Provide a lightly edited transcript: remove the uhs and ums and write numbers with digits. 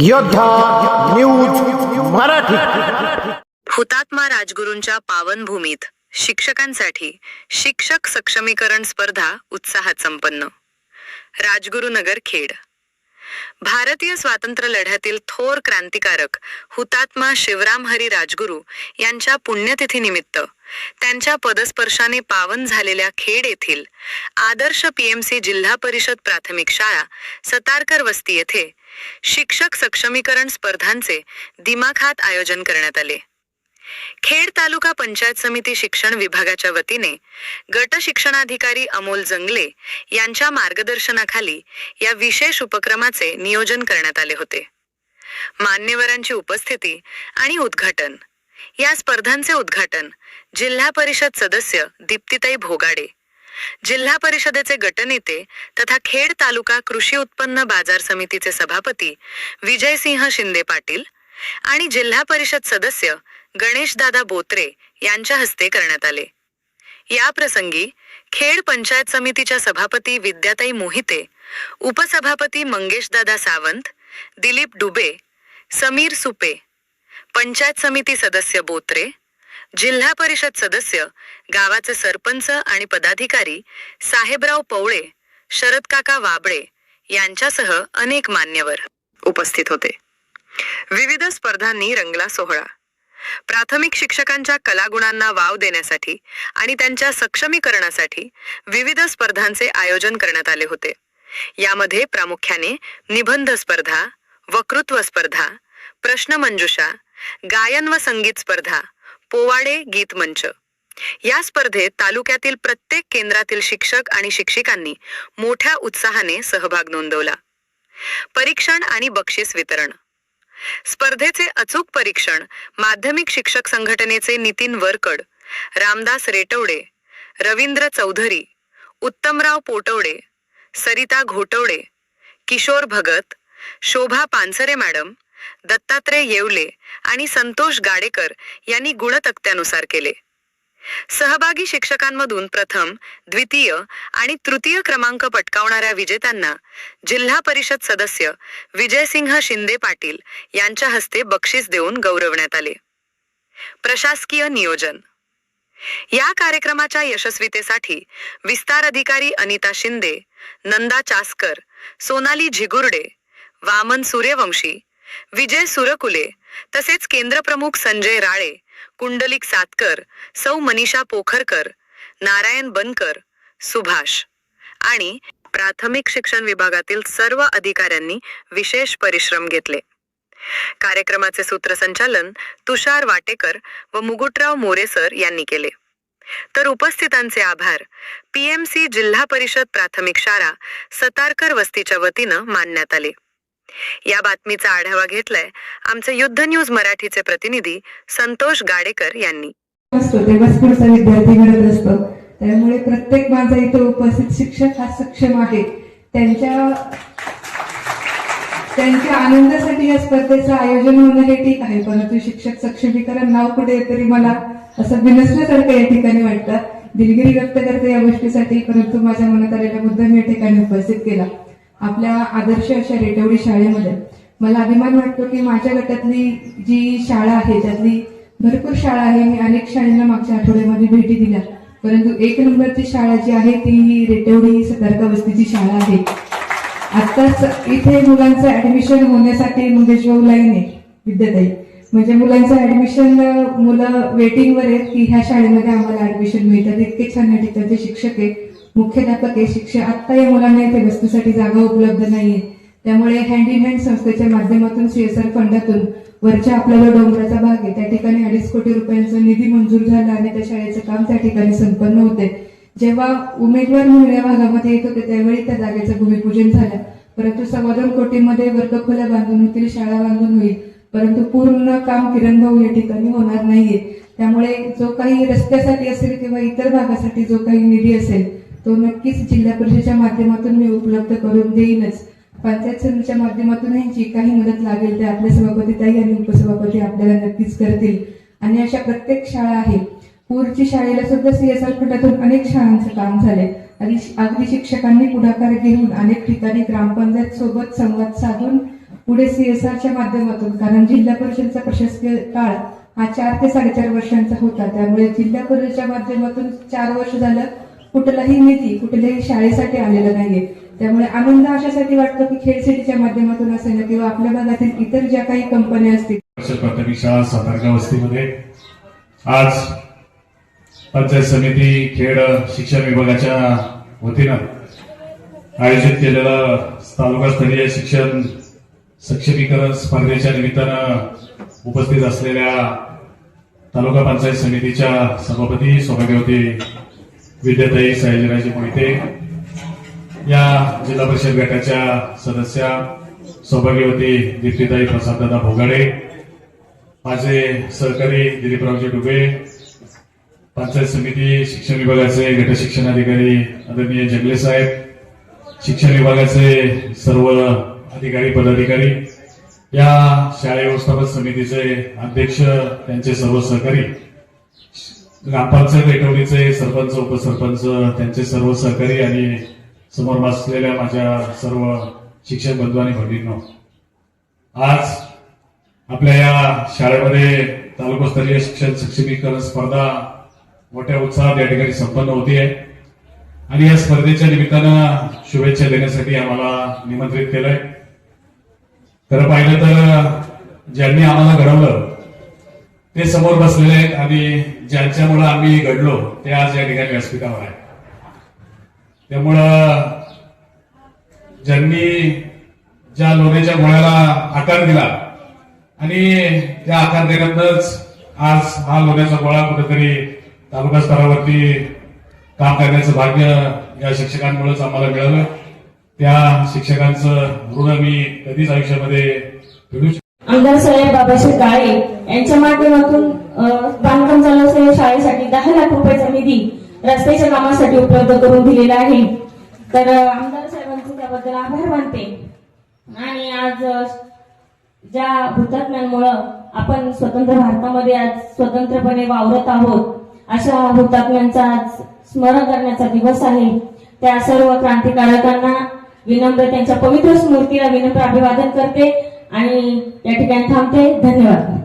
योद्धा न्यूज मराठी। हुतात्मा राजगुरूंच्या पावनभूमीत शिक्षकांसाठी शिक्षक सक्षमीकरण स्पर्धा उत्साहात संपन्न। राजगुरुनगर खेड। भारतीय स्वातंत्र्य लढ्यातील थोर क्रांतिकारक हुतात्मा शिवराम हरी राजगुरू यांच्या पुण्यतिथीनिमित्त त्यांच्या पदस्पर्शाने पावन झालेल्या खेड येथील आदर्श पीएमसी जिल्हा परिषद प्राथमिक शाळा सतारकर वस्ती येथे शिक्षक सक्षमीकरण स्पर्धांचे दिमाखात आयोजन करण्यात आले। खेड तालुका पंचायत समिती शिक्षण विभागाच्या वतीने गट शिक्षणाधिकारी अमोल जंगले यांच्या मार्गदर्शनाखाली या विशेष उपक्रमाचे नियोजन करण्यात आले होते। मान्यवरांची उपस्थिती आणि उद्घाटन। या स्पर्धांचे उद्घाटन जिल्हा परिषद सदस्य दीप्तीताई भोगाडे, जिल्हा परिषदेचे गटनेते तथा खेड तालुका कृषी उत्पन्न बाजार समितीचे सभापती विजयसिंह शिंदे पाटील आणि जिल्हा परिषद सदस्य गणेशदादा बोत्रे यांच्या हस्ते करण्यात आले। या प्रसंगी खेड पंचायत समितीच्या सभापती विद्याताई मोहिते, उपसभापती मंगेशदादा सावंत, दिलीप डुबे, समीर सुपे, पंचायत समिती सदस्य बोत्रे, जिल्हा परिषद सदस्य, गावाचे सरपंच आणि पदाधिकारी साहेबराव पवळे, शरदकाका वाबळे यांच्यासह अनेक मान्यवर उपस्थित होते। विविध स्पर्धांनी रंगला सोहळा। प्राथमिक शिक्षकांच्या कलागुणांना वाव देण्यासाठी आणि त्यांच्या सक्षमीकरणासाठी विविध स्पर्धांचे आयोजन करण्यात आले होते। यामध्ये प्रामुख्याने निबंध स्पर्धा, वक्तृत्व स्पर्धा, प्रश्नमंजुषा, गायन व संगीत स्पर्धा, पोवाडे, गीत मंच या स्पर्धेत तालुक्यातील प्रत्येक केंद्रातील शिक्षक आणि शिक्षिकांनी मोठ्या उत्साहाने सहभाग नोंदवला। परीक्षण आणि बक्षीस वितरण। स्पर्धेचे अचूक परीक्षण माध्यमिक शिक्षक संघटनेचे नितीन वरकड, रामदास रेटवडे, रवींद्र चौधरी, उत्तमराव पोटवडे, सरिता घोटवडे, किशोर भगत, शोभा पानसरे मॅडम, दत्तात्रय येवले आणि संतोष गाडेकर यांनी गुणतक्त्यानुसार केले। सहभागी शिक्षकांमधून प्रथम, द्वितीय आणि तृतीय क्रमांक पटकावणाऱ्या विजेत्यांना जिल्हा परिषद सदस्य विजयसिंह शिंदे पाटील यांच्या हस्ते बक्षीस देऊन गौरवण्यात आले। प्रशासकीय नियोजन। या कार्यक्रमाच्या यशस्वीतेसाठी विस्तार अधिकारी अनिता शिंदे, नंदा चास्कर, सोनाली झिगुर्डे, वामन सूर्यवंशी, विजय सुरकुले तसेच केंद्रप्रमुख संजय राळे, कुंडलिक सातकर, सौ मनीषा पोखरकर, नारायण बनकर, सुभाष आणि प्राथमिक शिक्षण विभागातील सर्व अधिकाऱ्यांनी विशेष परिश्रम घेतले। कार्यक्रमाचे सूत्रसंचालन तुषार वाटेकर व मुगुटराव मोरेसर यांनी केले। तर उपस्थितांचे आभार पीएमसी जिल्हा परिषद प्राथमिक शाळा सतारकर वस्तीच्या वतीनं मानण्यात आले। या बातमीचा आढावा घेतलाय आमचे युद्ध न्यूज मराठीचे प्रतिनिधी संतोष गाडेकर यांनी। विद्यार्थी घडत असतो, त्यामुळे प्रत्येक माझा इथे उपस्थित शिक्षक हा सक्षम आहे। त्यांच्या आनंदासाठी या स्पर्धेचं आयोजन होणं हे ठीक आहे, परंतु शिक्षक सक्षमीकरण नाव कुठे तरी मला असं बिनसल्यासारखं या ठिकाणी वाटतं। दिलगिरी व्यक्त करते या गोष्टीसाठी, परंतु माझ्या मनात आलेला मुद्दा मी या ठिकाणी उपस्थित केला। आपल्या आदर्श अशा रेटवडी शाळेमध्ये मला अभिमान वाटतो की माझ्या गटातली जी शाळा आहे त्यातली भरपूर शाळा आहे। मी अनेक शाळांना मागच्या आठवड्यामध्ये भेटी दिल्या, परंतु एक नंबरची शाळा जी आहे ती रेटवडी सतारकर वस्तीची शाळा आहे। आताच इथे मुलांचं ऍडमिशन होण्यासाठी मुंगेशभाऊ लाईने विद्याताई म्हणजे मुलांचं ऍडमिशन, मुलं वेटिंगवर आहेत की ह्या शाळेमध्ये आम्हाला ऍडमिशन मिळतात। इतके छान या ठिकाणचे शिक्षक आहे, मुख्याध्यापक आहे, शिक्षक। आता या मुलांना इथे बसण्यासाठी जागा उपलब्ध नाहीये, त्यामुळे हँड इन हँड संस्थेच्या माध्यमातून CSR फंडातून वरच्या आपल्याला डोंगराचा भाग आहे त्या ठिकाणी 2.5 कोटी रुपयांचा निधी मंजूर झाला आणि त्या शाळेचं काम त्या ठिकाणी संपन्न होते। जेव्हा उमेदवार म्हणून या भागामध्ये येत होते त्यावेळी त्या जागेचं भूमिपूजन झालं, परंतु 2.25 कोटीमध्ये वर्गखोल्या बांधून होतील, शाळा बांधून होईल, परंतु पूर्ण काम किरण भाऊ या ठिकाणी होणार नाहीये। त्यामुळे जो काही रस्त्यासाठी असेल किंवा इतर भागासाठी जो काही निधी असेल तो नक्कीच जिल्हा परिषदेच्या माध्यमातून मी उपलब्ध करून देईनच। पंचायत समितीच्या माध्यमातूनही जी काही मदत लागेल ते आपले सभापती ताई आणि उपसभापती आपल्याला नक्कीच करतील। आणि अशा प्रत्येक शाळा आहे, पूरची शाळेला सुद्धा CSR फंडातून अनेक शाळांचं काम झाले आणि अगदी शिक्षकांनी पुढाकार घेऊन अनेक ठिकाणी ग्रामपंचायत सोबत संवाद साधून पुढे CSRच्या माध्यमातून, कारण जिल्हा परिषदचा प्रशासकीय काळ हा 4 ते 4.5 वर्षांचा होता, त्यामुळे जिल्हा परिषदच्या माध्यमातून 4 वर्ष झालं कुठलाही निधी कुठल्याही शाळेसाठी आलेला नाहीये. त्यामुळे आनंद अशासाठी वाटतो की खेड सिटीच्या माध्यमातून असेल किंवा आपल्या भागातील इतर ज्या काही कंपन्या असतील. प्राथमिक शाळा सातारगा वस्तीमध्ये आज पंचायत समिती खेड शिक्षण विभागाच्या वतीनं आयोजित केलेलं तालुकास्तरीय शिक्षण सक्षमीकरण स्पर्धेच्या निमित्तानं उपस्थित असलेल्या तालुका पंचायत समितीच्या सभापती सौभाग्यवती विद्याताई सयाजीराजे मोहिते, या जिल्हा परिषद गटाच्या सदस्या सौभाग्यवती दीप्तीताई प्रसाददादा भोगाडे, माझे सहकारी दिलीपरावजी डुबे, पंचायत समिती शिक्षण विभागाचे गट शिक्षणाधिकारी आदरणीय जगले साहेब, शिक्षण विभागाचे सर्व अधिकारी पदाधिकारी, या शाळा व्यवस्थापन समितीचे अध्यक्ष, त्यांचे सर्व सहकारी, ग्रामपंचायत एटवणीचे सरपंच उपसरपंच, त्यांचे सर्व सहकारी आणि समोर बसलेल्या माझ्या सर्व शिक्षक बंधू आणि भगिनींनो, आज आपल्या या शाळेमध्ये तालुकास्तरीय शिक्षण सक्षमीकरण स्पर्धा मोठ्या उत्साहात या ठिकाणी संपन्न होती आहे आणि या स्पर्धेच्या निमित्तानं शुभेच्छा देण्यासाठी आम्हाला निमंत्रित केलंय. खरं पाहिलं तर ज्यांनी आम्हाला घडवलं ते समोर बसलेले आहेत आणि ज्यांच्यामुळे आम्ही घडलो ते आज या ठिकाणी व्यासपीठावर आहे. त्यामुळं ज्यांनी ज्या लोण्याच्या गोळ्याला आकार दिला आणि त्या आकार देण्यातच आज हा लोण्याचा गोळा कुठेतरी तालुका स्तरावरती काम करण्याचं भाग्य या शिक्षकांमुळेच आम्हाला मिळालं. त्या शिक्षकांचं ऋण मी कधीच आयुष्यामध्ये फेडू शकतो. आमदार साहेब बाबासाहेब काळे यांच्या माध्यमातून बांधकाम चालू असलेल्या शाळेसाठी 10 लाख रुपयाचा निधी रस्त्याच्या कामासाठी उपलब्ध करून दिलेला आहे. तर आमदार साहेबांचे त्याबद्दल आभार मानते. आणि आज ज्या हुतात्म्यांमुळं आपण स्वतंत्र भारतामध्ये आज स्वतंत्रपणे वावरत आहोत, अशा हुतात्म्यांचा आज स्मरण करण्याचा दिवस आहे. त्या सर्व क्रांतिकारकांना विनम्र, त्यांच्या पवित्र स्मृतीला विनम्र अभिवादन करते आणि या ठिकाणी थांबते. धन्यवाद.